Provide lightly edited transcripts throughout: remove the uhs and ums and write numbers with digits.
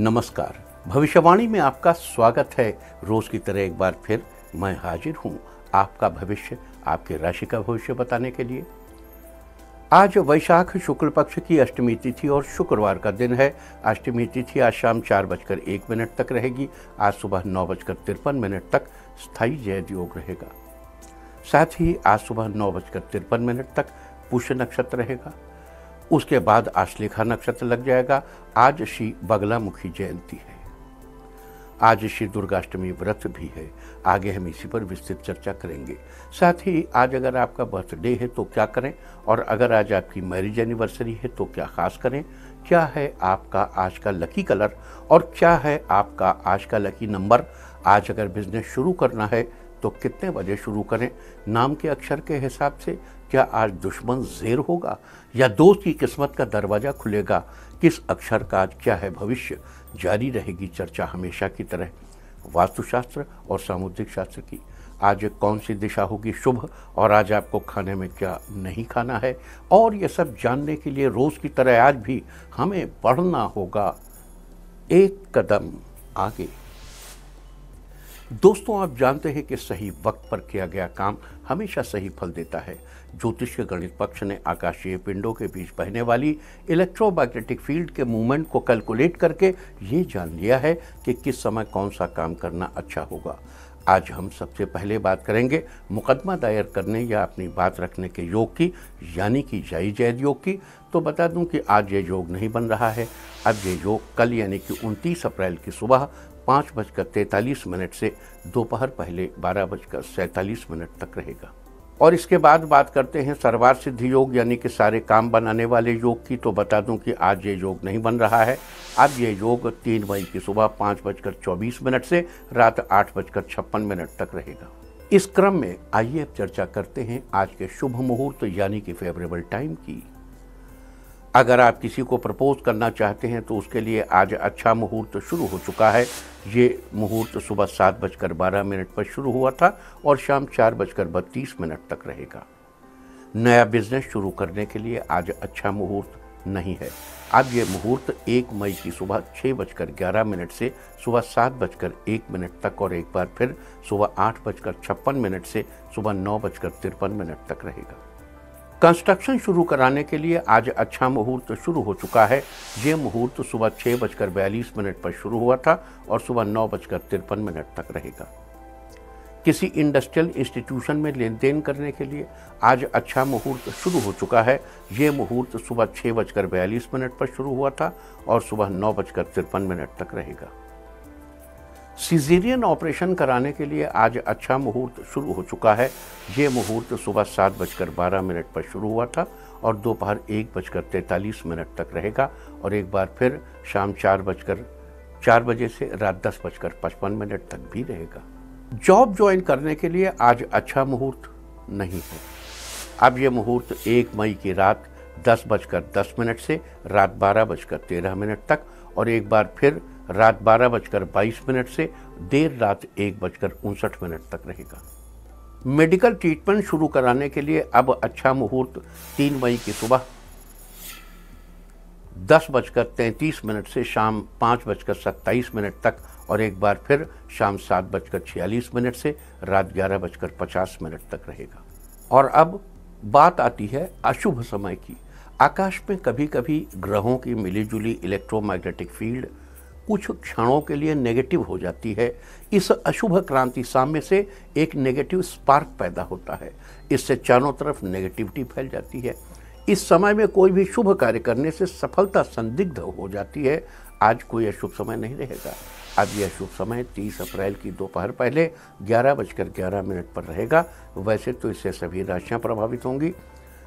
नमस्कार। भविष्यवाणी में आपका स्वागत है। रोज की तरह एक बार फिर मैं हाजिर हूं आपका भविष्य, आपके राशि का भविष्य बताने के लिए। आज वैशाख शुक्ल पक्ष की अष्टमी तिथि और शुक्रवार का दिन है। अष्टमी तिथि आज शाम 4:01 तक रहेगी। आज सुबह 9:53 तक स्थायी जयद योग रहेगा। साथ ही आज सुबह 9:53 तक पुष्य नक्षत्र रहेगा। उसके बाद आश्लेषा नक्षत्र लग जाएगा। आज श्री बगलामुखी जयंती है। आज श्री दुर्गाष्टमी व्रत भी है। आगे हम इसी पर विस्तृत चर्चा करेंगे। साथ ही आज अगर आपका बर्थडे है तो क्या करें, और अगर आज आपकी मैरिज एनिवर्सरी है तो क्या खास करें, क्या है आपका आज का लकी कलर और क्या है आपका आज का लकी नंबर। आज अगर बिजनेस शुरू करना है तो कितने बजे शुरू करें। नाम के अक्षर के हिसाब से क्या आज दुश्मन ज़ेर होगा या दोस्त की किस्मत का दरवाज़ा खुलेगा। किस अक्षर का आज क्या है भविष्य, जारी रहेगी चर्चा हमेशा की तरह वास्तुशास्त्र और सामुद्रिक शास्त्र की। आज कौन सी दिशा होगी शुभ और आज आपको खाने में क्या नहीं खाना है, और ये सब जानने के लिए रोज़ की तरह आज भी हमें बढ़ना होगा एक कदम आगे। दोस्तों, आप जानते हैं कि सही वक्त पर किया गया काम हमेशा सही फल देता है। ज्योतिष के गणित पक्ष ने आकाशीय पिंडों के बीच बहने वाली इलेक्ट्रोमैग्नेटिक फील्ड के मूवमेंट को कैलकुलेट करके ये जान लिया है कि किस समय कौन सा काम करना अच्छा होगा। आज हम सबसे पहले बात करेंगे मुकदमा दायर करने या अपनी बात रखने के योग की, यानी कि जाई जैद योग की। तो बता दूं कि आज ये योग नहीं बन रहा है। अब ये योग कल यानी कि 29 अप्रैल की सुबह 5:43 से दोपहर पहले 12:47 तक रहेगा। और इसके बाद बात करते हैं सर्वार्थ सिद्धि योग यानी कि सारे काम बनाने वाले योग की। तो बता दूं कि आज ये योग नहीं बन रहा है। अब ये योग 3 मई की सुबह 5:24 से रात 8:56 तक रहेगा। इस क्रम में आइए अब चर्चा करते हैं आज के शुभ मुहूर्त यानी कि फेवरेबल टाइम की। अगर आप किसी को प्रपोज करना चाहते हैं तो उसके लिए आज अच्छा मुहूर्त शुरू हो चुका है। ये मुहूर्त सुबह 7:12 पर शुरू हुआ था और शाम 4:32 तक रहेगा। नया बिजनेस शुरू करने के लिए आज अच्छा मुहूर्त नहीं है। अब ये मुहूर्त 1 मई की सुबह 6:11 से सुबह 7:01 तक और एक बार फिर सुबह 8:56 से सुबह 9:53 तक रहेगा। कंस्ट्रक्शन शुरू कराने के लिए आज अच्छा मुहूर्त शुरू हो चुका है। ये मुहूर्त सुबह 6:42 पर शुरू हुआ था और सुबह 9:53 तक रहेगा। किसी इंडस्ट्रियल इंस्टीट्यूशन में लेन देन करने के लिए आज अच्छा मुहूर्त शुरू हो चुका है। ये मुहूर्त सुबह 6:42 पर शुरू हुआ था और सुबह 9:53 तक रहेगा। सिजेरियन ऑपरेशन कराने के लिए आज अच्छा मुहूर्त शुरू हो चुका है। ये मुहूर्त सुबह 7:12 पर शुरू हुआ था और दोपहर 1:43 तक रहेगा और एक बार फिर शाम 4 बजे से रात 10:55 तक भी रहेगा। जॉब ज्वाइन करने के लिए आज अच्छा मुहूर्त नहीं है। अब ये मुहूर्त 1 मई की रात 10:10 से रात 12:13 तक और एक बार फिर रात 12:22 से देर रात 1:59 तक रहेगा। मेडिकल ट्रीटमेंट शुरू कराने के लिए अब अच्छा मुहूर्त 3 मई की सुबह 10:33 से शाम 5:27 तक और एक बार फिर शाम 7:46 से रात 11:50 तक रहेगा। और अब बात आती है अशुभ समय की। आकाश में कभी कभी ग्रहों की मिलीजुली इलेक्ट्रोमैग्नेटिक फील्ड कुछ क्षणों के लिए नेगेटिव हो जाती है। इस अशुभ क्रांति साम्य से एक नेगेटिव स्पार्क पैदा होता है। इससे चारों तरफ नेगेटिविटी फैल जाती है। इस समय में कोई भी शुभ कार्य करने से सफलता संदिग्ध हो जाती है। आज कोई अशुभ समय नहीं रहेगा। अब यह शुभ समय 30 अप्रैल की दोपहर पहले 11:11 पर रहेगा। वैसे तो इससे सभी राशियां प्रभावित होंगी,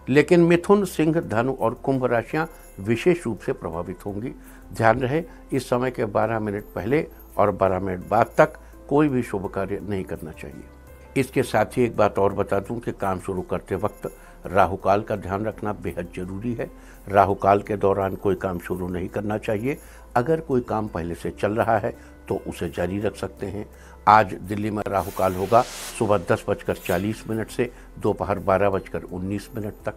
लेकिन मिथुन, सिंह, धनु और कुंभ राशियां विशेष रूप से प्रभावित होंगी। ध्यान रहे, इस समय के 12 मिनट पहले और 12 मिनट बाद तक कोई भी शुभ कार्य नहीं करना चाहिए। इसके साथ ही एक बात और बता दूं कि काम शुरू करते वक्त राहुकाल का ध्यान रखना बेहद जरूरी है। राहुकाल के दौरान कोई काम शुरू नहीं करना चाहिए। अगर कोई काम पहले से चल रहा है तो उसे जारी रख सकते हैं। आज दिल्ली में राहुकाल होगा सुबह 10:40 से दोपहर 12:19 तक।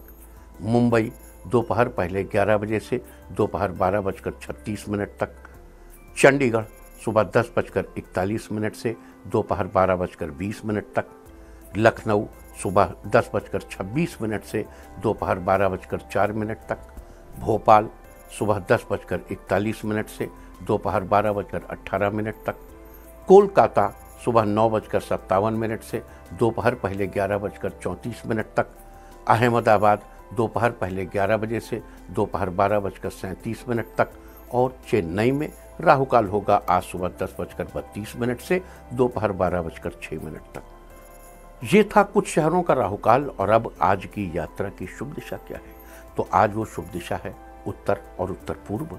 मुंबई दोपहर पहले 11 बजे से दोपहर 12:36 तक। चंडीगढ़ सुबह 10:41 से दोपहर 12:20 तक, लखनऊ सुबह 10:26 से दोपहर 12:04 तक, भोपाल सुबह 10:41 से दोपहर 12:18 तक, कोलकाता सुबह 9:57 से दोपहर पहले 11:34 तक, अहमदाबाद दोपहर पहले 11 बजे से दोपहर 12:37 तक और चेन्नई में राहु काल होगा आज सुबह 10:32 से दोपहर 12:06 तक। ये था कुछ शहरों का राहु काल। और अब आज की यात्रा की शुभ दिशा क्या है? तो आज वो शुभ दिशा है उत्तर और उत्तर पूर्व।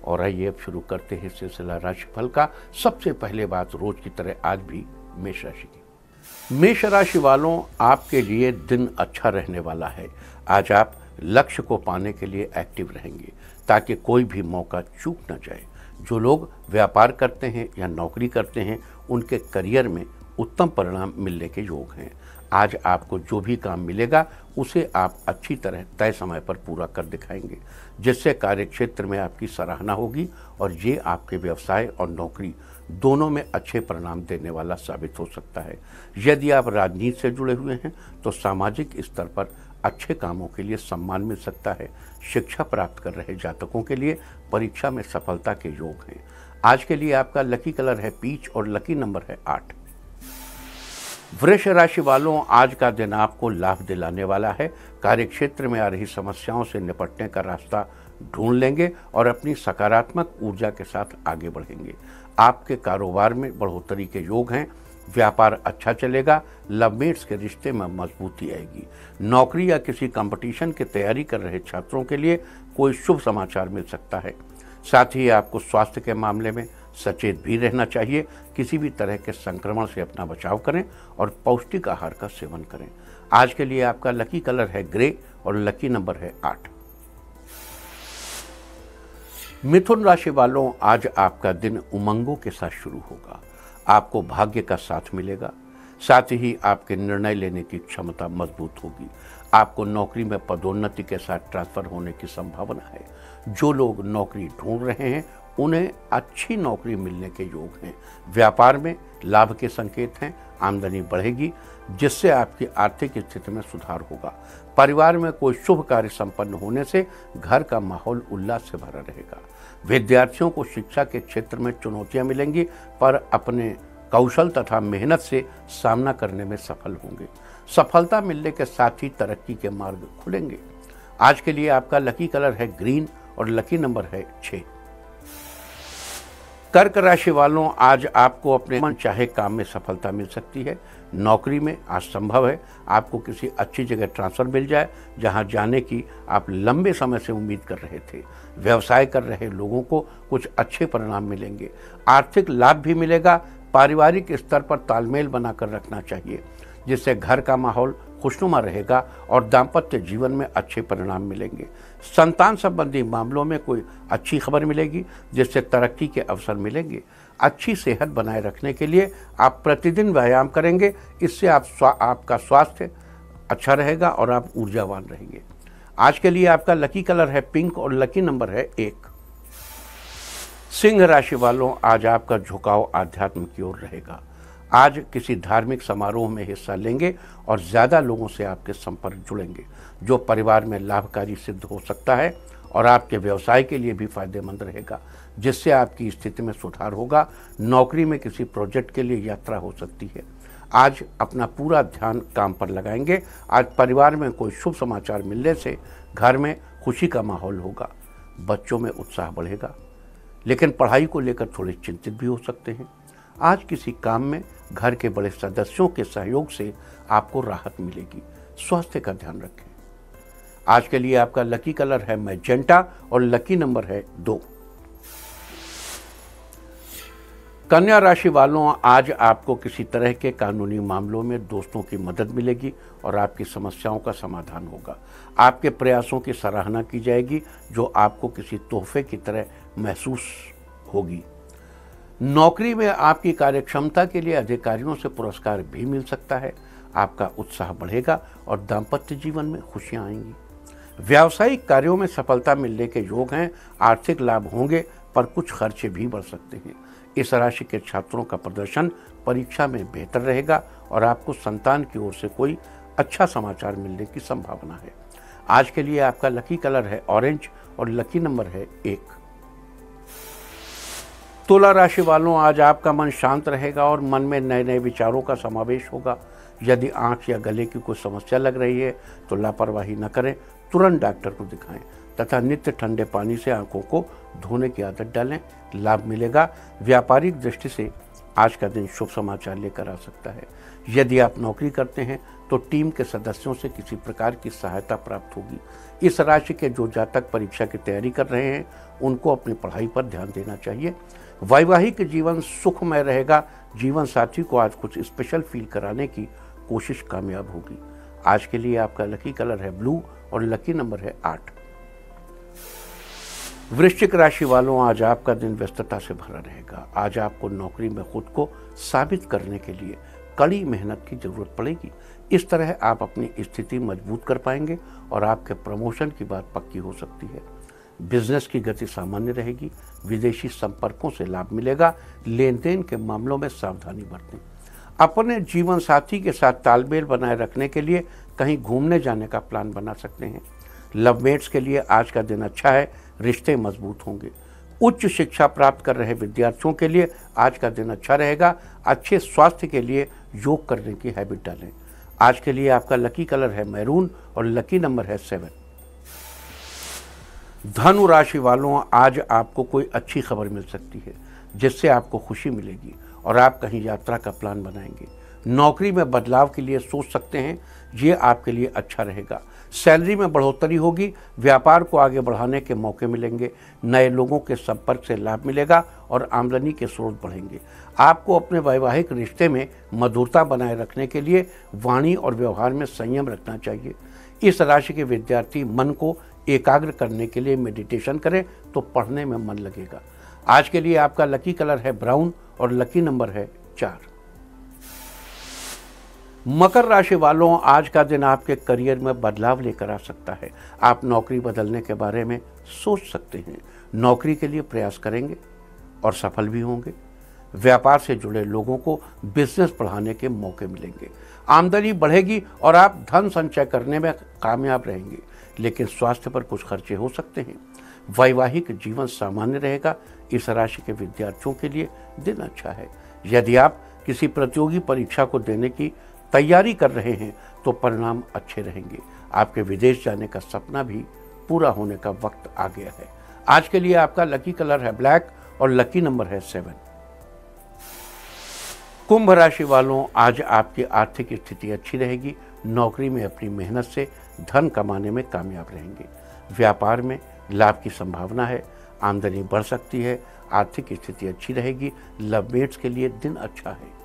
और आइए अब शुरू करते हैं सिलसिला राशिफल का। सबसे पहले बात रोज की तरह आज भी मेष राशि की। मेष राशि वालों, आपके लिए दिन अच्छा रहने वाला है। आज आप लक्ष्य को पाने के लिए एक्टिव रहेंगे ताकि कोई भी मौका चूक न जाए। जो लोग व्यापार करते हैं या नौकरी करते हैं, उनके करियर में उत्तम परिणाम मिलने के योग हैं। आज आपको जो भी काम मिलेगा उसे आप अच्छी तरह तय समय पर पूरा कर दिखाएंगे, जिससे कार्यक्षेत्र में आपकी सराहना होगी और ये आपके व्यवसाय और नौकरी दोनों में अच्छे परिणाम देने वाला साबित हो सकता है। यदि आप राजनीति से जुड़े हुए हैं तो सामाजिक स्तर पर अच्छे कामों के लिए सम्मान मिल सकता है। शिक्षा प्राप्त कर रहे जातकों के लिए परीक्षा में सफलता के योग हैं। आज के लिए आपका लकी कलर है पीच और लकी नंबर है 8। वृष राशि वालों, आज का दिन आपको लाभ दिलाने वाला है। कार्यक्षेत्र में आ रही समस्याओं से निपटने का रास्ता ढूंढ लेंगे और अपनी सकारात्मक ऊर्जा के साथ आगे बढ़ेंगे। आपके कारोबार में बढ़ोतरी के योग हैं। व्यापार अच्छा चलेगा। लवमेट्स के रिश्ते में मजबूती आएगी। नौकरी या किसी कंपटीशन की तैयारी कर रहे छात्रों के लिए कोई शुभ समाचार मिल सकता है। साथ ही आपको स्वास्थ्य के मामले में सचेत भी रहना चाहिए। किसी भी तरह के संक्रमण से अपना बचाव करें और पौष्टिक आहार का सेवन करें। आज के लिए आपका लकी कलर है ग्रे और लकी नंबर है 8। मिथुन राशि वालों, आज आपका दिन उमंगों के साथ शुरू होगा। आपको भाग्य का साथ मिलेगा। साथ ही आपके निर्णय लेने की क्षमता मजबूत होगी। आपको नौकरी में पदोन्नति के साथ ट्रांसफर होने की संभावना है। जो लोग नौकरी ढूंढ रहे हैं उन्हें अच्छी नौकरी मिलने के योग हैं। व्यापार में लाभ के संकेत हैं। आमदनी बढ़ेगी, जिससे आपकी आर्थिक स्थिति में सुधार होगा। परिवार में कोई शुभ कार्य संपन्न होने से घर का माहौल उल्लास से भरा रहेगा। विद्यार्थियों को शिक्षा के क्षेत्र में चुनौतियां मिलेंगी, पर अपने कौशल तथा मेहनत से सामना करने में सफल होंगे। सफलता मिलने के साथ ही तरक्की के मार्ग खुलेंगे। आज के लिए आपका लकी कलर है ग्रीन और लकी नंबर है 6। कर्क राशि वालों, आज आपको अपने मन चाहे काम में सफलता मिल सकती है। नौकरी में आज संभव है आपको किसी अच्छी जगह ट्रांसफर मिल जाए, जहां जाने की आप लंबे समय से उम्मीद कर रहे थे। व्यवसाय कर रहे लोगों को कुछ अच्छे परिणाम मिलेंगे। आर्थिक लाभ भी मिलेगा। पारिवारिक स्तर पर तालमेल बनाकर रखना चाहिए, जिससे घर का माहौल खुशनुमा रहेगा और दाम्पत्य जीवन में अच्छे परिणाम मिलेंगे। संतान संबंधी मामलों में कोई अच्छी खबर मिलेगी, जिससे तरक्की के अवसर मिलेंगे। अच्छी सेहत बनाए रखने के लिए आप प्रतिदिन व्यायाम करेंगे। इससे आपका स्वास्थ्य अच्छा रहेगा और आप ऊर्जावान रहेंगे। आज के लिए आपका लकी कलर है पिंक और लकी नंबर है 1। सिंह राशि वालों, आज आपका झुकाव आध्यात्म की ओर रहेगा। आज किसी धार्मिक समारोह में हिस्सा लेंगे और ज़्यादा लोगों से आपके संपर्क जुड़ेंगे, जो परिवार में लाभकारी सिद्ध हो सकता है और आपके व्यवसाय के लिए भी फायदेमंद रहेगा, जिससे आपकी स्थिति में सुधार होगा। नौकरी में किसी प्रोजेक्ट के लिए यात्रा हो सकती है। आज अपना पूरा ध्यान काम पर लगाएंगे। आज परिवार में कोई शुभ समाचार मिलने से घर में खुशी का माहौल होगा। बच्चों में उत्साह बढ़ेगा, लेकिन पढ़ाई को लेकर थोड़े चिंतित भी हो सकते हैं। आज किसी काम में घर के बड़े सदस्यों के सहयोग से आपको राहत मिलेगी। स्वास्थ्य का ध्यान रखें। आज के लिए आपका लकी कलर है मैजेंटा और लकी नंबर है 2। कन्या राशि वालों, आज आपको किसी तरह के कानूनी मामलों में दोस्तों की मदद मिलेगी और आपकी समस्याओं का समाधान होगा। आपके प्रयासों की सराहना की जाएगी, जो आपको किसी तोहफे की तरह महसूस होगी। नौकरी में आपकी कार्यक्षमता के लिए अधिकारियों से पुरस्कार भी मिल सकता है। आपका उत्साह बढ़ेगा और दाम्पत्य जीवन में खुशियां आएंगी। व्यावसायिक कार्यों में सफलता मिलने के योग हैं। आर्थिक लाभ होंगे, पर कुछ खर्चे भी बढ़ सकते हैं। इस राशि के छात्रों का प्रदर्शन परीक्षा में बेहतर रहेगा और आपको संतान की ओर से कोई अच्छा समाचार मिलने की संभावना है। आज के लिए आपका लकी कलर है ऑरेंज और लकी नंबर है 1। तुला राशि वालों, आज आपका मन शांत रहेगा और मन में नए नए विचारों का समावेश होगा। यदि आंख या गले की कोई समस्या लग रही है तो लापरवाही न करें, तुरंत डॉक्टर को दिखाएं तथा नित्य ठंडे पानी से आंखों को धोने की आदत डालें, लाभ मिलेगा। व्यापारिक दृष्टि से आज का दिन शुभ समाचार लेकर आ सकता है। यदि आप नौकरी करते हैं तो टीम के सदस्यों से किसी प्रकार की सहायता प्राप्त होगी। इस राशि के जो जातक परीक्षा की तैयारी कर रहे हैं उनको अपनी पढ़ाई पर ध्यान देना चाहिए। वैवाहिक जीवन सुखमय रहेगा। जीवन साथी को आज कुछ स्पेशल फील कराने की कोशिश कामयाब होगी। आज के लिए आपका लकी कलर है ब्लू और लकी नंबर है 8। वृश्चिक राशि वालों, आज आपका दिन व्यस्तता से भरा रहेगा। आज आपको नौकरी में खुद को साबित करने के लिए कड़ी मेहनत की जरूरत पड़ेगी। इस तरह आप अपनी स्थिति मजबूत कर पाएंगे और आपके प्रमोशन की बात पक्की हो सकती है। बिजनेस की गति सामान्य रहेगी। विदेशी संपर्कों से लाभ मिलेगा। लेन देन के मामलों में सावधानी बरतें। अपने जीवन साथी के साथ तालमेल बनाए रखने के लिए कहीं घूमने जाने का प्लान बना सकते हैं। लवमेट्स के लिए आज का दिन अच्छा है, रिश्ते मजबूत होंगे। उच्च शिक्षा प्राप्त कर रहे विद्यार्थियों के लिए आज का दिन अच्छा रहेगा। अच्छे स्वास्थ्य के लिए योग करने की हैबिट डालें। आज के लिए आपका लकी कलर है मैरून और लकी नंबर है 7। धनु राशि वालों, आज आपको कोई अच्छी खबर मिल सकती है जिससे आपको खुशी मिलेगी और आप कहीं यात्रा का प्लान बनाएंगे। नौकरी में बदलाव के लिए सोच सकते हैं, ये आपके लिए अच्छा रहेगा। सैलरी में बढ़ोतरी होगी। व्यापार को आगे बढ़ाने के मौके मिलेंगे। नए लोगों के संपर्क से लाभ मिलेगा और आमदनी के स्रोत बढ़ेंगे। आपको अपने वैवाहिक रिश्ते में मधुरता बनाए रखने के लिए वाणी और व्यवहार में संयम रखना चाहिए। इस राशि के विद्यार्थी मन को एकाग्र करने के लिए मेडिटेशन करें तो पढ़ने में मन लगेगा। आज के लिए आपका लकी कलर है ब्राउन और लकी नंबर है 4। मकर राशि वालों, आज का दिन आपके करियर में बदलाव लेकर आ सकता है। आप नौकरी बदलने के बारे में सोच सकते हैं। नौकरी के लिए प्रयास करेंगे और सफल भी होंगे। व्यापार से जुड़े लोगों को बिजनेस बढ़ाने के मौके मिलेंगे। आमदनी बढ़ेगी और आप धन संचय करने में कामयाब रहेंगे, लेकिन स्वास्थ्य पर कुछ खर्चे हो सकते हैं। वैवाहिक जीवन सामान्य रहेगा। इस राशि के विद्यार्थियों के लिए दिन अच्छा है। यदि आप किसी प्रतियोगी परीक्षा को देने की तैयारी कर रहे हैं तो परिणाम अच्छे रहेंगे। आपके विदेश जाने का सपना भी पूरा होने का वक्त आ गया है। आज के लिए आपका लकी कलर है ब्लैक और लकी नंबर है 7। कुंभ राशि वालों, आज आपकी आर्थिक स्थिति अच्छी रहेगी। नौकरी में अपनी मेहनत से धन कमाने में कामयाब रहेंगे। व्यापार में लाभ की संभावना है। आमदनी बढ़ सकती है। आर्थिक स्थिति अच्छी रहेगी। लवमेट्स के लिए दिन अच्छा है।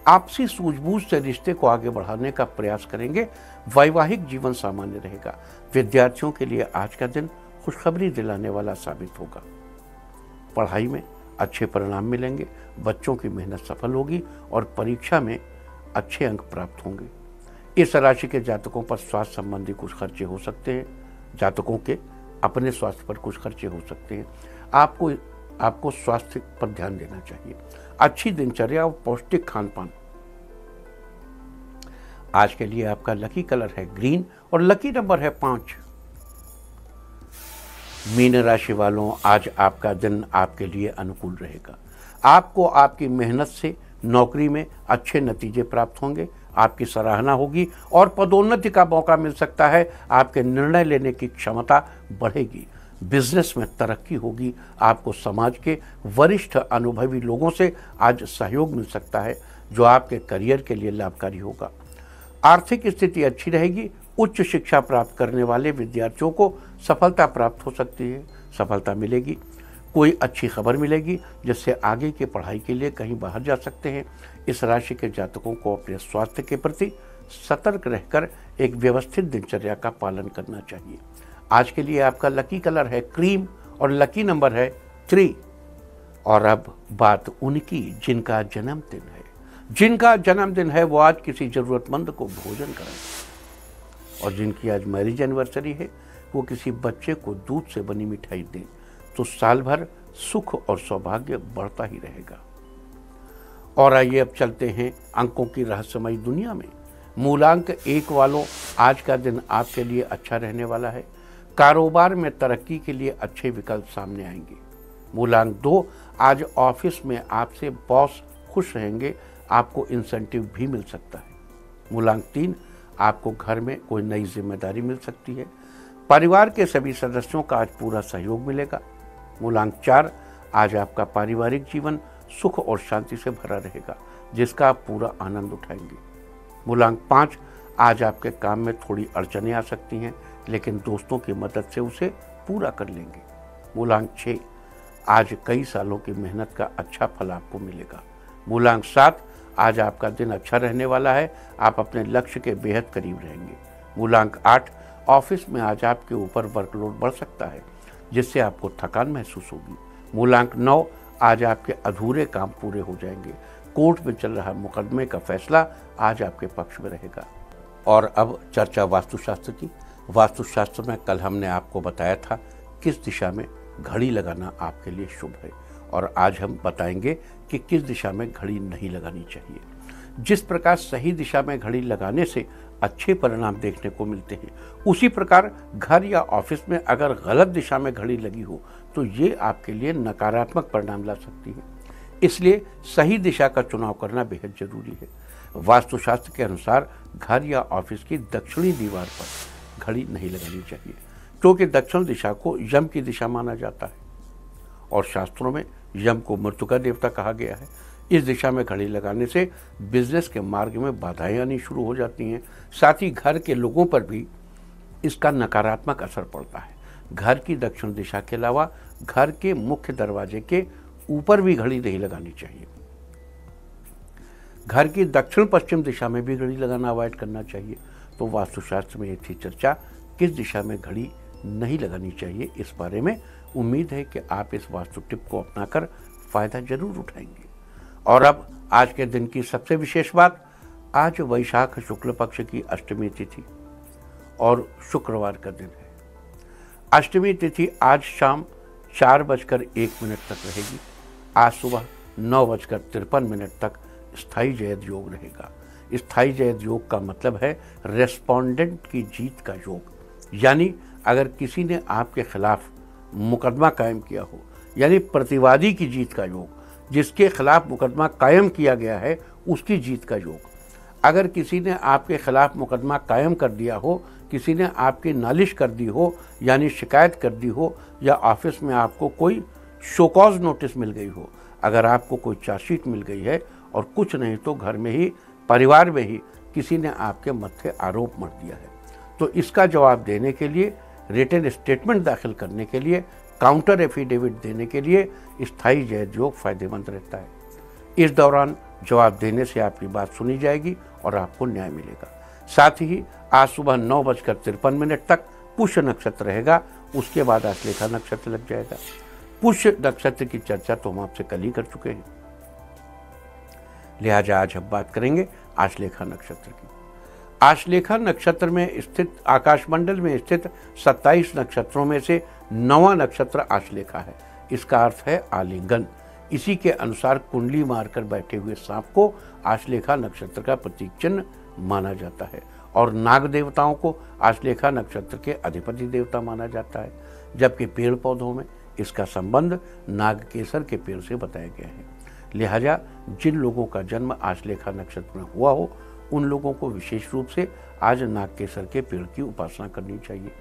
आपसी सूझबूझ से रिश्ते को आगे बढ़ाने का प्रयास करेंगे। वैवाहिक जीवन सामान्य रहेगा। विद्यार्थियों के लिए आज का दिन खुशखबरी दिलाने वाला साबित होगा। पढ़ाई में अच्छे परिणाम मिलेंगे। बच्चों की मेहनत सफल होगी और परीक्षा में अच्छे अंक प्राप्त होंगे। इस राशि के जातकों पर स्वास्थ्य संबंधी कुछ खर्चे हो सकते हैं। जातकों के अपने स्वास्थ्य पर कुछ खर्चे हो सकते हैं। आपको स्वास्थ्य पर ध्यान देना चाहिए। अच्छी दिनचर्या और पौष्टिक खान पान। आज के लिए आपका लकी कलर है ग्रीन और लकी नंबर है 5। मीन राशि वालों, आज आपका दिन आपके लिए अनुकूल रहेगा। आपको आपकी मेहनत से नौकरी में अच्छे नतीजे प्राप्त होंगे। आपकी सराहना होगी और पदोन्नति का मौका मिल सकता है। आपके निर्णय लेने की क्षमता बढ़ेगी। बिजनेस में तरक्की होगी। आपको समाज के वरिष्ठ अनुभवी लोगों से आज सहयोग मिल सकता है जो आपके करियर के लिए लाभकारी होगा। आर्थिक स्थिति अच्छी रहेगी। उच्च शिक्षा प्राप्त करने वाले विद्यार्थियों को सफलता प्राप्त हो सकती है। सफलता मिलेगी। कोई अच्छी खबर मिलेगी जिससे आगे की पढ़ाई के लिए कहीं बाहर जा सकते हैं। इस राशि के जातकों को अपने स्वास्थ्य के प्रति सतर्क रहकर एक व्यवस्थित दिनचर्या का पालन करना चाहिए। आज के लिए आपका लकी कलर है क्रीम और लकी नंबर है 3। और अब बात उनकी जिनका जन्मदिन है। जिनका जन्मदिन है वो आज किसी जरूरतमंद को भोजन कराएं और जिनकी आज मैरिज एनिवर्सरी है वो किसी बच्चे को दूध से बनी मिठाई दें तो साल भर सुख और सौभाग्य बढ़ता ही रहेगा। और आइए अब चलते हैं अंकों की रहस्यमयी दुनिया में। मूलांक 1 वालों, आज का दिन आपके लिए अच्छा रहने वाला है। कारोबार में तरक्की के लिए अच्छे विकल्प सामने आएंगे। मूलांक 2, आज ऑफिस में आपसे बॉस खुश रहेंगे, आपको इंसेंटिव भी मिल सकता है। मूलांक 3, आपको घर में कोई नई जिम्मेदारी मिल सकती है। परिवार के सभी सदस्यों का आज पूरा सहयोग मिलेगा। मूलांक 4, आज आपका पारिवारिक जीवन सुख और शांति से भरा रहेगा, जिसका आप पूरा आनंद उठाएंगे। मूलांक 5, आज आपके काम में थोड़ी अड़चनें आ सकती हैं, लेकिन दोस्तों की मदद से उसे पूरा कर लेंगे। मूलांक 6, आज कई सालों की मेहनत का अच्छा फल आपको मिलेगा। मूलांक 7, आज आपका दिन अच्छा रहने वाला है, आप अपने लक्ष्य के बेहद करीब रहेंगे। मूलांक 8, ऑफिस में आज आपके ऊपर वर्कलोड बढ़ सकता है, जिससे आपको थकान महसूस होगी। मूलांक 9, आज आपके अधूरे काम पूरे हो जाएंगे। कोर्ट में चल रहा मुकदमे का फैसला आज आपके पक्ष में रहेगा। और अब चर्चा वास्तुशास्त्र की। वास्तुशास्त्र में कल हमने आपको बताया था किस दिशा में घड़ी लगाना आपके लिए शुभ है, और आज हम बताएंगे कि किस दिशा में घड़ी नहीं लगानी चाहिए। जिस प्रकार सही दिशा में घड़ी लगाने से अच्छे परिणाम देखने को मिलते हैं, उसी प्रकार घर या ऑफिस में अगर गलत दिशा में घड़ी लगी हो तो ये आपके लिए नकारात्मक परिणाम ला सकती है। इसलिए सही दिशा का चुनाव करना बेहद जरूरी है। वास्तुशास्त्र के अनुसार घर या ऑफिस की दक्षिणी दीवार पर घड़ी नहीं लगानी चाहिए, क्योंकि दक्षिण दिशा को यम की दिशा माना जाता है और शास्त्रों में यम को मृत्यु का देवता कहा गया है। इस दिशा में घड़ी लगाने से बिजनेस के मार्ग में बाधाएं आनी शुरू हो जाती हैं। साथ ही घर के लोगों पर भी इसका नकारात्मक असर पड़ता है। घर की दक्षिण दिशा के अलावा घर के मुख्य दरवाजे के ऊपर भी घड़ी नहीं लगानी चाहिए। घर की दक्षिण पश्चिम दिशा में भी घड़ी लगाना अवॉइड करना चाहिए। तो वास्तुशास्त्र में ये थी चर्चा, किस दिशा में घड़ी नहीं लगानी चाहिए। इस बारे में उम्मीद है कि आप इस वास्तु टिप को अपनाकर फायदा जरूर उठाएंगे। और अब आज के दिन की सबसे विशेष बात, आज वैशाख शुक्ल पक्ष की अष्टमी तिथि और शुक्रवार का दिन है। अष्टमी तिथि आज शाम 4:01 तक रहेगी। आज सुबह 9:53 तक स्थायी जयद योग रहेगा। स्थायी जयद योग का मतलब है रेस्पोंडेंट की जीत का योग, यानी अगर किसी ने आपके खिलाफ मुकदमा कायम किया हो, यानी प्रतिवादी की जीत का योग, जिसके खिलाफ मुकदमा कायम किया गया है उसकी जीत का योग। अगर किसी ने आपके खिलाफ मुकदमा कायम कर दिया हो, किसी ने आपकी नालिश कर दी हो, यानी शिकायत कर दी हो, या ऑफिस में आपको कोई शोकॉज नोटिस मिल गई हो, अगर आपको कोई चार्जशीट मिल गई है, और कुछ नहीं तो घर में ही परिवार में ही किसी ने आपके मत्थे आरोप मढ़ दिया है, तो इसका जवाब देने के लिए, रिटन स्टेटमेंट दाखिल करने के लिए, काउंटर एफिडेविट देने के लिए स्थायी जयद योग फायदेमंद रहता है। इस दौरान जवाब देने से आपकी बात सुनी जाएगी और आपको न्याय मिलेगा। साथ ही आज सुबह 9:53 तक पुष्य नक्षत्र रहेगा। उसके बाद आश्लेषा नक्षत्र लग जाएगा। पुष्य नक्षत्र की चर्चा तो हम आपसे कल ही कर चुके हैं, लिहाजा आज हम बात करेंगे आश्लेषा नक्षत्र की। आश्लेषा नक्षत्र में स्थित आकाशमंडल में स्थित 27 नक्षत्रों में से 9वां नक्षत्र आश्लेषा है। इसका अर्थ है आलिंगन। इसी के अनुसार कुंडली मारकर बैठे हुए सांप को आश्लेषा नक्षत्र का प्रतीक चिन्ह माना जाता है, और नाग देवताओं को आश्लेषा नक्षत्र के अधिपति देवता माना जाता है, जबकि पेड़ पौधों में इसका संबंध नागकेसर के पेड़ से बताया गया है। लिहाजा जिन लोगों का जन्म आश्लेषा नक्षत्र में हुआ हो, उन लोगों को विशेष रूप से आज नागकेसर के पेड़ की उपासना करनी चाहिए।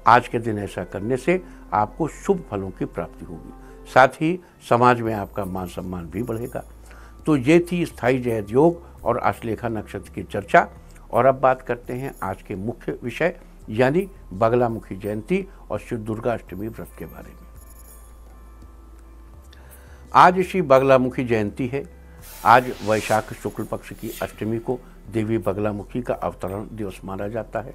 आज के दिन ऐसा करने से आपको शुभ फलों की प्राप्ति होगी, साथ ही समाज में आपका मान सम्मान भी बढ़ेगा। तो ये थी स्थायी जयद योग और आश्लेषा नक्षत्र की चर्चा। और अब बात करते हैं आज के मुख्य विषय, यानी बगलामुखी जयंती और श्री दुर्गा अष्टमी व्रत के बारे में। आज श्री बगलामुखी जयंती है। आज वैशाख शुक्ल पक्ष की अष्टमी को देवी बगलामुखी का अवतरण दिवस माना जाता है,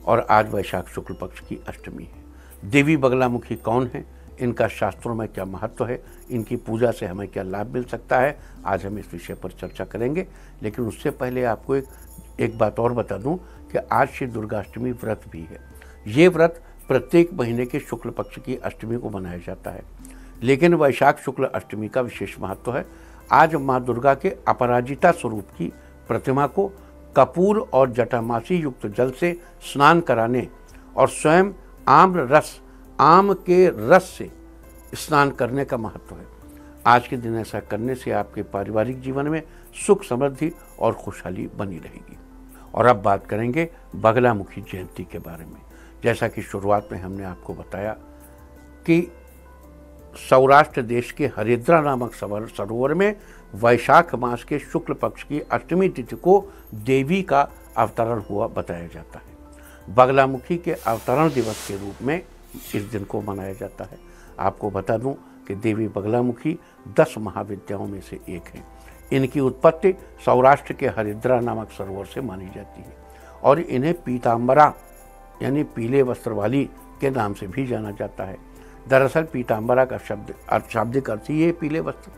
और आज वैशाख शुक्ल पक्ष की अष्टमी है। देवी बगलामुखी कौन है, इनका शास्त्रों में क्या महत्व है, इनकी पूजा से हमें क्या लाभ मिल सकता है, आज हम इस विषय पर चर्चा करेंगे। लेकिन उससे पहले आपको एक बात और बता दूं कि आज श्री दुर्गाष्टमी व्रत भी है। ये व्रत प्रत्येक महीने के शुक्ल पक्ष की अष्टमी को मनाया जाता है, लेकिन वैशाख शुक्ल अष्टमी का विशेष महत्व है। आज माँ दुर्गा के अपराजिता स्वरूप की प्रतिमा को कपूर और जटामासी युक्त जल से स्नान कराने और स्वयं आम के रस से स्नान करने का महत्व है। आज के दिन ऐसा करने से आपके पारिवारिक जीवन में सुख समृद्धि और खुशहाली बनी रहेगी। और अब बात करेंगे बगलामुखी जयंती के बारे में। जैसा कि शुरुआत में हमने आपको बताया कि सौराष्ट्र देश के हरिद्रा नामक सरोवर में वैशाख मास के शुक्ल पक्ष की अष्टमी तिथि को देवी का अवतरण हुआ बताया जाता है। बगलामुखी के अवतरण दिवस के रूप में इस दिन को मनाया जाता है। आपको बता दूं कि देवी बगलामुखी 10 महाविद्याओं में से एक है। इनकी उत्पत्ति सौराष्ट्र के हरिद्रा नामक सरोवर से मानी जाती है और इन्हें पीताम्बरा यानी पीले वस्त्र वाली के नाम से भी जाना जाता है। दरअसल पीताम्बरा का शाब्दिक अर्थ ही है पीले वस्त्र,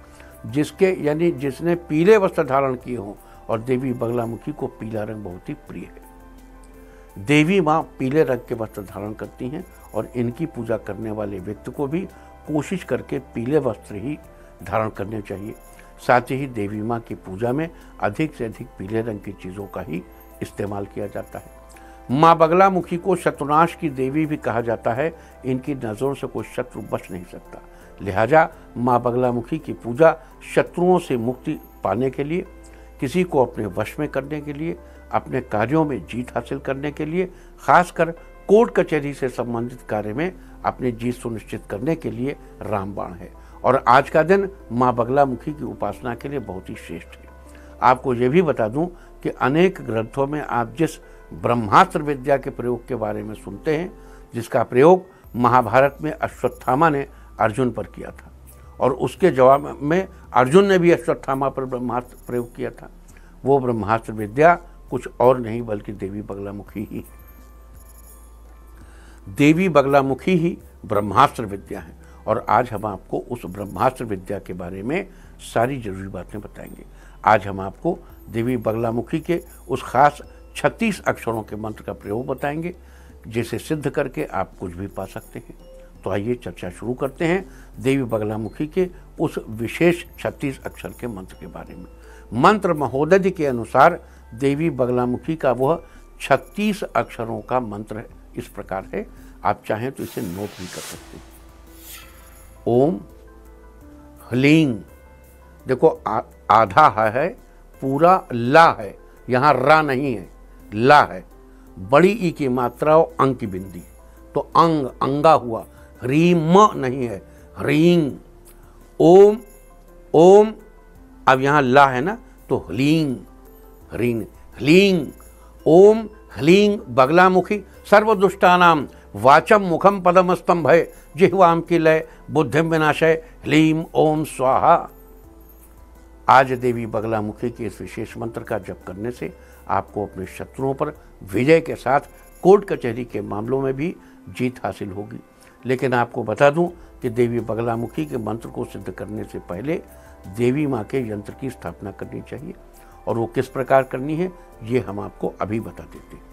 जिसने पीले वस्त्र धारण किए हों, और देवी बगलामुखी को पीला रंग बहुत ही प्रिय है। देवी माँ पीले रंग के वस्त्र धारण करती हैं और इनकी पूजा करने वाले व्यक्ति को भी कोशिश करके पीले वस्त्र ही धारण करने चाहिए। साथ ही देवी माँ की पूजा में अधिक से अधिक पीले रंग की चीज़ों का ही इस्तेमाल किया जाता है। माँ बगलामुखी को शत्रुनाश की देवी भी कहा जाता है। इनकी नज़रों से कोई शत्रु बच नहीं सकता। लिहाजा माँ बगलामुखी की पूजा शत्रुओं से मुक्ति पाने के लिए, किसी को अपने वश में करने के लिए, अपने कार्यों में जीत हासिल करने के लिए, खासकर कोर्ट कचहरी से संबंधित कार्य में अपनी जीत सुनिश्चित करने के लिए रामबाण है। और आज का दिन माँ बगलामुखी की उपासना के लिए बहुत ही श्रेष्ठ है। आपको ये भी बता दूं कि अनेक ग्रंथों में आप जिस ब्रह्मास्त्र विद्या के प्रयोग के बारे में सुनते हैं, जिसका प्रयोग महाभारत में अश्वत्थामा ने अर्जुन पर किया था और उसके जवाब में अर्जुन ने भी अश्वत्थामा पर ब्रह्मास्त्र प्रयोग किया था, वो ब्रह्मास्त्र विद्या कुछ और नहीं बल्कि देवी बगलामुखी ही है। देवी बगलामुखी ही ब्रह्मास्त्र विद्या है और आज हम आपको उस ब्रह्मास्त्र विद्या के बारे में सारी जरूरी बातें बताएंगे। आज हम आपको देवी बगलामुखी के उस खास 36 अक्षरों के मंत्र का प्रयोग बताएंगे, जिसे सिद्ध करके आप कुछ भी पा सकते हैं। तो आइए चर्चा शुरू करते हैं देवी बगलामुखी के उस विशेष 36 अक्षर के मंत्र के बारे में। मंत्र महोदधि के अनुसार देवी बगलामुखी का वह 36 अक्षरों का मंत्र इस प्रकार है। आप चाहें तो इसे नोट भी कर सकते हैं। ओम ह्लीं, देखो आधा है, पूरा ला है, यहाँ रा नहीं है, ला है। बड़ी ई की मात्रा और अंग की बिंदी, तो अंग अंगा हुआ। ह्रीम नहीं है, ह्रीं। ओम ओम, अब यहाँ ला है ना, तो ह्लीं ह्रीं ह्लीं। ओम ह्लीं बगलामुखी सर्वदुष्टानाम वाचम मुखम पदम स्तंभय जिह्वाम की लय बुद्धिम विनाशय ह्लीं ओम स्वाहा। आज देवी बगलामुखी के इस विशेष मंत्र का जप करने से आपको अपने शत्रुओं पर विजय के साथ कोर्ट कचहरी के मामलों में भी जीत हासिल होगी। लेकिन आपको बता दूं कि देवी बगलामुखी के मंत्र को सिद्ध करने से पहले देवी माँ के यंत्र की स्थापना करनी चाहिए और वो किस प्रकार करनी है ये हम आपको अभी बता देते हैं।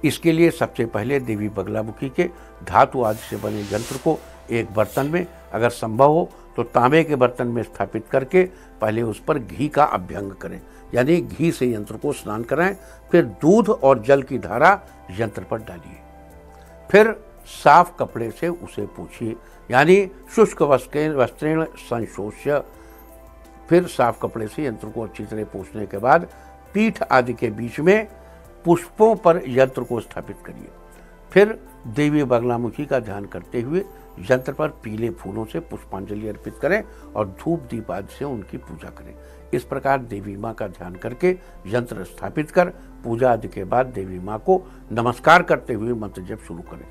इसके लिए सबसे पहले देवी बगलामुखी के धातु आदि से बने यंत्र को एक बर्तन में, अगर संभव हो तो तांबे के बर्तन में स्थापित करके पहले उस पर घी का अभ्यंग करें, यानी घी से यंत्र को स्नान कराएं। फिर दूध और जल की धारा यंत्र पर डालिए। फिर साफ कपड़े से उसे पोंछिए, यानी शुष्क वस्त्रेण संशोष्य। फिर साफ कपड़े से यंत्र को अच्छी तरह पोंछने के बाद पीठ आदि के बीच में पुष्पों पर यंत्र को स्थापित करिए। फिर देवी बगलामुखी का ध्यान करते हुए यंत्र पर पीले फूलों से पुष्पांजलि अर्पित करें और धूप दीप आदि से उनकी पूजा करें। इस प्रकार देवी माँ का ध्यान करके यंत्र स्थापित कर पूजा आदि के बाद देवी माँ को नमस्कार करते हुए मंत्र जप शुरू करें।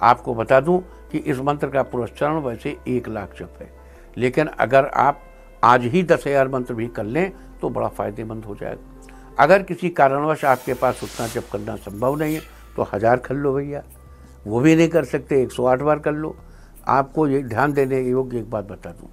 आपको बता दूं कि इस मंत्र का पुरस्चरण वैसे 1 लाख जप है, लेकिन अगर आप आज ही 10,000 मंत्र भी कर लें तो बड़ा फायदेमंद हो जाएगा। अगर किसी कारणवश आपके पास उतना जप करना संभव नहीं है तो 1000 कर लो भैया, वो भी नहीं कर सकते 108 बार कर लो। आपको ये ध्यान देने योग्य एक बात बता दूं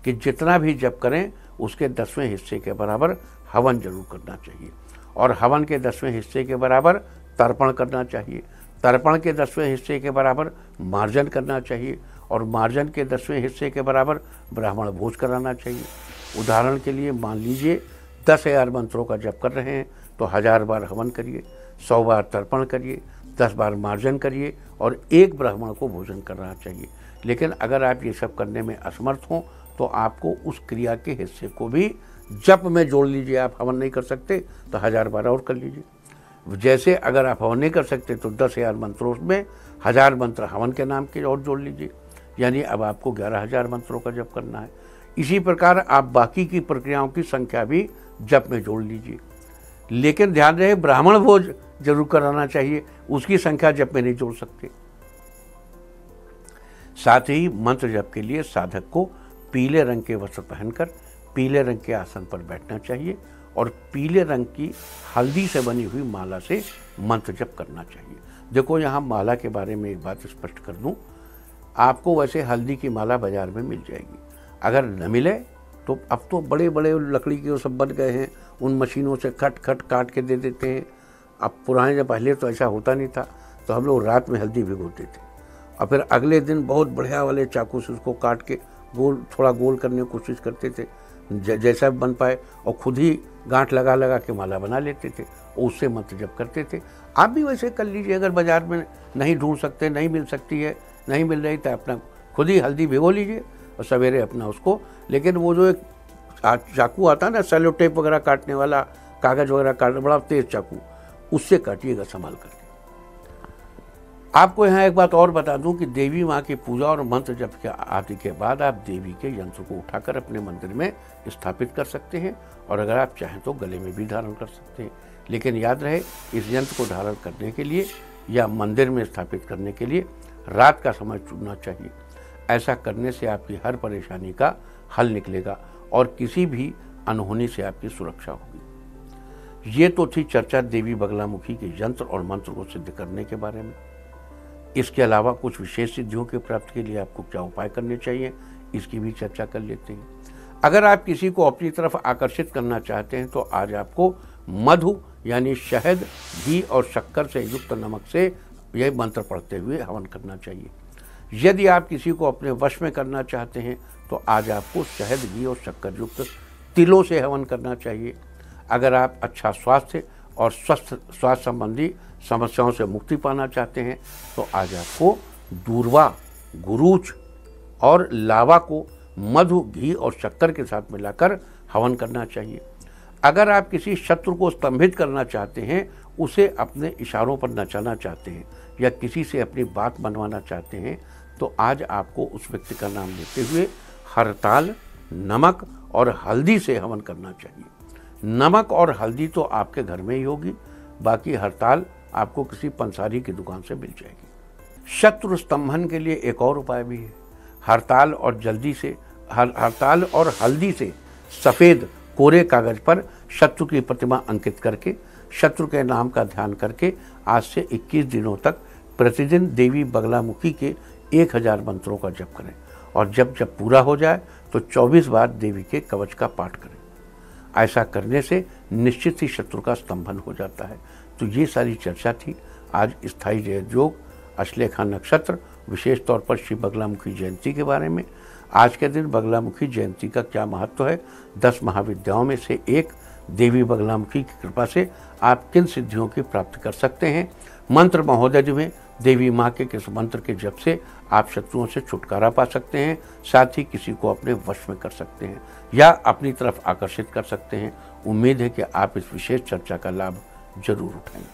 कि जितना भी जप करें उसके 10वें हिस्से के बराबर हवन जरूर करना चाहिए और हवन के 10वें हिस्से के बराबर तर्पण करना चाहिए। तर्पण के 10वें हिस्से के बराबर मार्जन करना चाहिए और मार्जन के 10वें हिस्से के बराबर ब्राह्मण भोज कराना चाहिए। उदाहरण के लिए मान लीजिए 10,000 मंत्रों का जप कर रहे हैं तो 1000 बार हवन करिए, 100 बार तर्पण करिए, 10 बार मार्जन करिए और एक ब्राह्मण को भोजन करना चाहिए। लेकिन अगर आप ये सब करने में असमर्थ हों तो आपको उस क्रिया के हिस्से को भी जप में जोड़ लीजिए। आप हवन नहीं कर सकते तो 1000 बार और कर लीजिए। जैसे अगर आप हवन नहीं कर सकते तो 10,000 मंत्रों में 1000 मंत्र हवन के नाम के और जोड़ लीजिए, यानी अब आपको 11,000 मंत्रों का जप करना है। इसी प्रकार आप बाकी की प्रक्रियाओं की संख्या भी जप में जोड़ लीजिए। लेकिन ध्यान रहे ब्राह्मण भोज जरूर कराना चाहिए, उसकी संख्या जप में नहीं जोड़ सकते। साथ ही मंत्र जप के लिए साधक को पीले रंग के वस्त्र पहनकर पीले रंग के आसन पर बैठना चाहिए और पीले रंग की हल्दी से बनी हुई माला से मंत्र जप करना चाहिए। देखो यहाँ माला के बारे में एक बात स्पष्ट कर दूं, आपको वैसे हल्दी की माला बाजार में मिल जाएगी। अगर न मिले तो अब तो बड़े बड़े लकड़ी के वो सब बन गए हैं, उन मशीनों से खट खट काट के दे देते हैं। अब पुराने जब पहले तो ऐसा होता नहीं था, तो हम लोग रात में हल्दी भिगोते थे और फिर अगले दिन बहुत बढ़िया वाले चाकू से उसको काट के थोड़ा गोल करने की कोशिश करते थे, जैसा बन पाए, और खुद ही गांठ लगा लगा के माला बना लेते थे और उससे मंत्र जप करते थे। आप भी वैसे कर लीजिए। अगर बाजार में नहीं ढूंढ सकते, नहीं मिल सकती है, नहीं मिल रही तो अपना खुद ही हल्दी भिगो लीजिए और सवेरे अपना उसको, लेकिन वो जो एक चाकू आता है ना सेलो टेप वगैरह काटने वाला, कागज वगैरह काटने, बड़ा तेज चाकू, उससे काटिएगा संभाल करके। आपको यहाँ एक बात और बता दूं कि देवी माँ की पूजा और मंत्र जप के आदि के बाद आप देवी के यंत्र को उठाकर अपने मंदिर में स्थापित कर सकते हैं और अगर आप चाहें तो गले में भी धारण कर सकते हैं। लेकिन याद रहे इस यंत्र को धारण करने के लिए या मंदिर में स्थापित करने के लिए रात का समय चुनना चाहिए। ऐसा करने से आपकी हर परेशानी का हल निकलेगा और किसी भी अनहोनी से आपकी सुरक्षा होगी। ये तो थी चर्चा देवी बगलामुखी के यंत्र और मंत्र को सिद्ध करने के बारे में। इसके अलावा कुछ विशेष सिद्धियों की प्राप्ति के लिए आपको क्या उपाय करने चाहिए, इसकी भी चर्चा कर लेते हैं। अगर आप किसी को अपनी तरफ आकर्षित करना चाहते हैं तो आज आपको मधु यानी शहद, घी और शक्कर से युक्त नमक से यह मंत्र पढ़ते हुए हवन करना चाहिए। यदि आप किसी को अपने वश में करना चाहते हैं तो आज आपको शहद, घी और शक्कर युक्त तिलों से हवन करना चाहिए। अगर आप अच्छा स्वास्थ्य और स्वास्थ्य संबंधी समस्याओं से मुक्ति पाना चाहते हैं तो आज आपको दूर्वा, गुरूच और लावा को मधु, घी और शक्कर के साथ मिलाकर हवन करना चाहिए। अगर आप किसी शत्रु को स्तंभित करना चाहते हैं, उसे अपने इशारों पर नचाना चाहते हैं या किसी से अपनी बात मनवाना चाहते हैं तो आज आपको उस व्यक्ति का नाम लेते हुए हरताल, नमक और हल्दी से हवन करना चाहिए। नमक और हल्दी तो आपके घर में ही होगी, बाकी हरताल आपको किसी पंसारी की दुकान से मिल जाएगी। शत्रु स्तंभन के लिए एक और उपाय भी है। हरताल और हल्दी से सफ़ेद कोरे कागज पर शत्रु की प्रतिमा अंकित करके शत्रु के नाम का ध्यान करके आज से 21 दिनों तक प्रतिदिन देवी बगलामुखी के 1000 मंत्रों का जप करें और जब पूरा हो जाए तो 24 बार देवी के कवच का पाठ करें। ऐसा करने से निश्चित ही शत्रु का स्तंभन हो जाता है। तो ये सारी चर्चा थी आज स्थायी जयत योग, अश्लेषा नक्षत्र, विशेष तौर पर श्री बगलामुखी जयंती के बारे में। आज के दिन बगलामुखी जयंती का क्या महत्व है, 10 महाविद्याओं में से एक देवी बगलामुखी की कृपा से आप किन सिद्धियों की प्राप्ति कर सकते हैं, मंत्र महोदय में देवी माँ के किस मंत्र के जप से आप शत्रुओं से छुटकारा पा सकते हैं, साथ ही किसी को अपने वश में कर सकते हैं या अपनी तरफ आकर्षित कर सकते हैं। उम्मीद है कि आप इस विशेष चर्चा का लाभ जरूर उठाएंगे।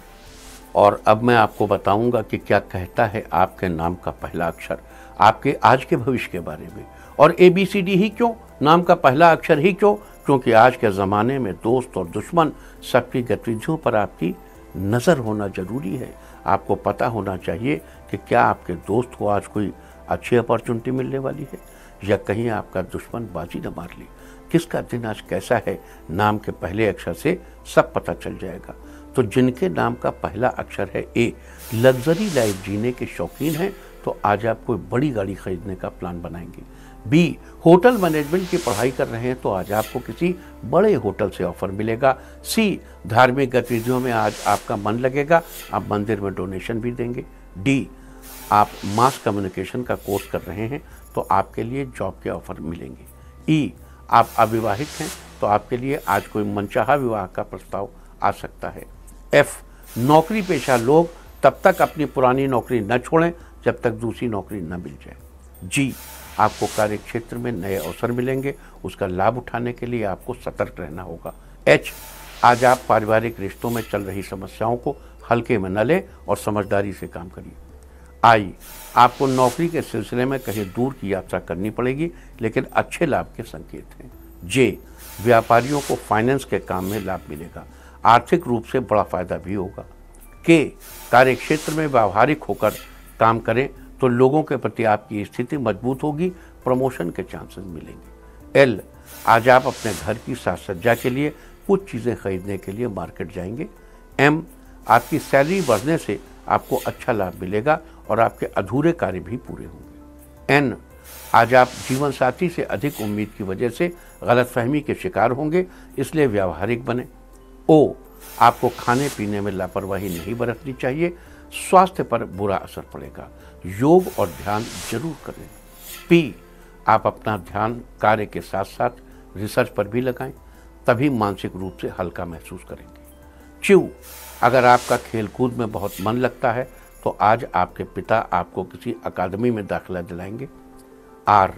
और अब मैं आपको बताऊंगा कि क्या कहता है आपके नाम का पहला अक्षर आपके आज के भविष्य के बारे में। और ABCD ही क्यों, नाम का पहला अक्षर ही क्यों? क्योंकि आज के ज़माने में दोस्त और दुश्मन सबकी गतिविधियों पर आपकी नज़र होना जरूरी है। आपको पता होना चाहिए कि क्या आपके दोस्त को आज कोई अच्छी अपॉर्चुनिटी मिलने वाली है या कहीं आपका दुश्मन बाजी न मार ले। किसका दिन आज कैसा है, नाम के पहले अक्षर से सब पता चल जाएगा। तो जिनके नाम का पहला अक्षर है A, लग्जरी लाइफ जीने के शौकीन हैं तो आज आप कोई बड़ी गाड़ी खरीदने का प्लान बनाएंगे। बी, होटल मैनेजमेंट की पढ़ाई कर रहे हैं तो आज आपको किसी बड़े होटल से ऑफर मिलेगा। सी, धार्मिक गतिविधियों में आज आपका मन लगेगा, आप मंदिर में डोनेशन भी देंगे। डी, आप मास कम्युनिकेशन का कोर्स कर रहे हैं तो आपके लिए जॉब के ऑफर मिलेंगे। ई, आप अविवाहित हैं तो आपके लिए आज कोई मनचाहा विवाह का प्रस्ताव आ सकता है। एफ, नौकरी पेशा लोग तब तक अपनी पुरानी नौकरी न छोड़ें जब तक दूसरी नौकरी न मिल जाए। जी, आपको कार्य क्षेत्र में नए अवसर मिलेंगे, उसका लाभ उठाने के लिए आपको सतर्क रहना होगा। एच, आज आप पारिवारिक रिश्तों में चल रही समस्याओं को हल्के में न लें और समझदारी से काम करिए। आई, आपको नौकरी के सिलसिले में कहीं दूर की यात्रा करनी पड़ेगी लेकिन अच्छे लाभ के संकेत हैं। जे, व्यापारियों को फाइनेंस के काम में लाभ मिलेगा, आर्थिक रूप से बड़ा फायदा भी होगा। के, कार्य क्षेत्र में व्यावहारिक होकर काम करें तो लोगों के प्रति आपकी स्थिति मजबूत होगी, प्रमोशन के चांसेस मिलेंगे। एल, आज आप अपने घर की साज सज्जा के लिए कुछ चीज़ें खरीदने के लिए मार्केट जाएंगे। एम, आपकी सैलरी बढ़ने से आपको अच्छा लाभ मिलेगा और आपके अधूरे कार्य भी पूरे होंगे। एन, आज आप जीवन साथी से अधिक उम्मीद की वजह से गलतफहमी के शिकार होंगे, इसलिए व्यावहारिक बने। ओ, आपको खाने पीने में लापरवाही नहीं बरतनी चाहिए, स्वास्थ्य पर बुरा असर पड़ेगा, योग और ध्यान जरूर करें। पी, आप अपना ध्यान कार्य के साथ साथ रिसर्च पर भी लगाएं, तभी मानसिक रूप से हल्का महसूस करेंगे। क्यू, अगर आपका खेलकूद में बहुत मन लगता है तो आज आपके पिता आपको किसी अकादमी में दाखिला दिलाएंगे। आर,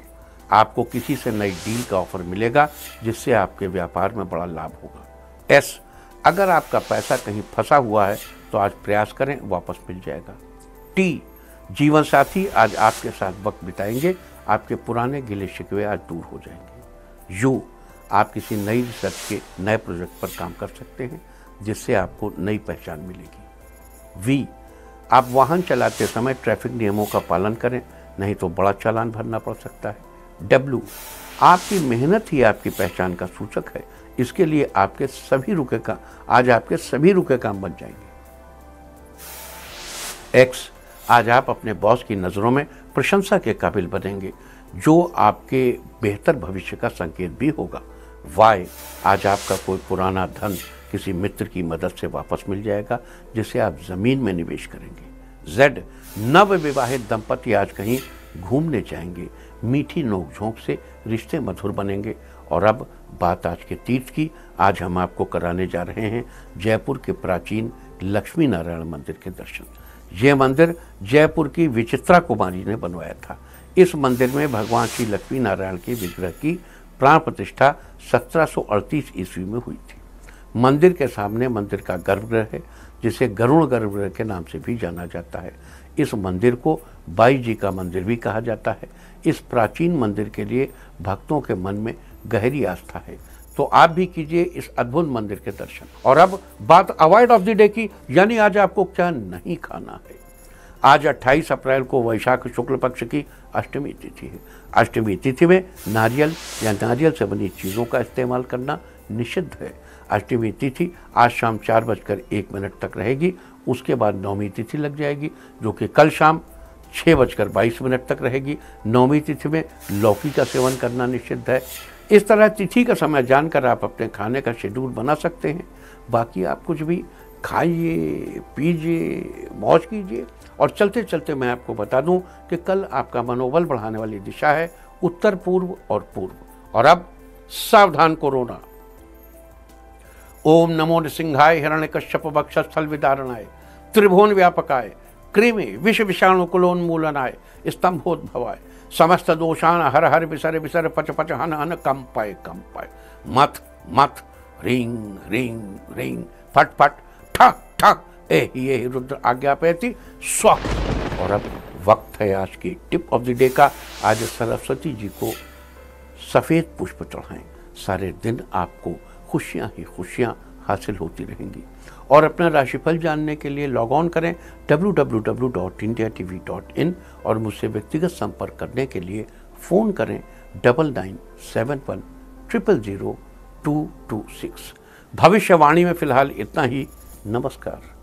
आपको किसी से नई डील का ऑफर मिलेगा जिससे आपके व्यापार में बड़ा लाभ होगा। एस, अगर आपका पैसा कहीं फंसा हुआ है तो आज प्रयास करें, वापस मिल जाएगा। टी, जीवन साथी आज आपके साथ वक्त बिताएंगे, आपके पुराने गिले शिकवे आज दूर हो जाएंगे। यू, आप किसी नई रिसर्च के नए प्रोजेक्ट पर काम कर सकते हैं जिससे आपको नई पहचान मिलेगी। वी, आप वाहन चलाते समय ट्रैफिक नियमों का पालन करें, नहीं तो बड़ा चालान भरना पड़ सकता है। डब्ल्यू, आपकी मेहनत ही आपकी पहचान का सूचक है, इसके लिए आपके सभी रुके काम बन जाएंगे। एक्स, आज आप अपने बॉस की नज़रों में प्रशंसा के काबिल बनेंगे, जो आपके बेहतर भविष्य का संकेत भी होगा। वाई, आज आपका कोई पुराना धन किसी मित्र की मदद से वापस मिल जाएगा जिसे आप जमीन में निवेश करेंगे। जेड, नव विवाहित दंपति आज कहीं घूमने जाएंगे, मीठी नोकझोंक से रिश्ते मधुर बनेंगे। और अब बात आज के तीर्थ की। आज हम आपको कराने जा रहे हैं जयपुर के प्राचीन लक्ष्मी नारायण मंदिर के दर्शन। ये मंदिर जयपुर की विचित्रा कुमारी ने बनवाया था। इस मंदिर में भगवान श्री लक्ष्मी नारायण के विग्रह की प्राण प्रतिष्ठा 1738 ईस्वी में हुई थी। मंदिर के सामने मंदिर का गर्भगृह है, जिसे गरुड़ गर्भगृह के नाम से भी जाना जाता है। इस मंदिर को बाई जी का मंदिर भी कहा जाता है। इस प्राचीन मंदिर के लिए भक्तों के मन में गहरी आस्था है, तो आप भी कीजिए इस अद्भुत मंदिर के दर्शन। और अब बात अवॉइड ऑफ द डे की, यानी आज आपको क्या नहीं खाना है। आज 28 अप्रैल को वैशाख शुक्ल पक्ष की अष्टमी तिथि है। अष्टमी तिथि में नारियल या नारियल से बनी चीज़ों का इस्तेमाल करना निषिद्ध है। अष्टमी तिथि आज शाम 4:01 तक रहेगी। उसके बाद नवमी तिथि लग जाएगी, जो कि कल शाम 6:22 तक रहेगी। नवमी तिथि में लौकी का सेवन करना निषिद्ध है। इस तरह तिथि का समय जानकर आप अपने खाने का शेड्यूल बना सकते हैं। बाकी आप कुछ भी खाइए, पीजिए, मौज कीजिए। और चलते चलते मैं आपको बता दूं कि कल आपका मनोबल बढ़ाने वाली दिशा है उत्तर पूर्व और पूर्व। और अब सावधान कोरोना। ओम नमो नृसिंहाय हिरण्यकश्यप वक्षस्थल विदारणाय त्रिभुवन व्यापकाय कृमि विष विषाणुकुलोन्मूलनाय स्तंभोद्भवाय समस्त दोषान हर हर विसर विसर पच पच हन हन कंपाय कंपाय मथ मथ रिंग रिंग रिंग फट फट ठक ठक ये रुद्र आज्ञापयति स्व। और अब वक्त है आज की टिप ऑफ द डे का। आज सरस्वती जी को सफ़ेद पुष्प चढ़ाएं। सारे दिन आपको खुशियाँ ही खुशियाँ हासिल होती रहेंगी। और अपना राशिफल जानने के लिए लॉग ऑन करें www.indiatv.in और मुझसे व्यक्तिगत संपर्क करने के लिए फ़ोन करें 9971000226। भविष्यवाणी में फ़िलहाल इतना ही। नमस्कार।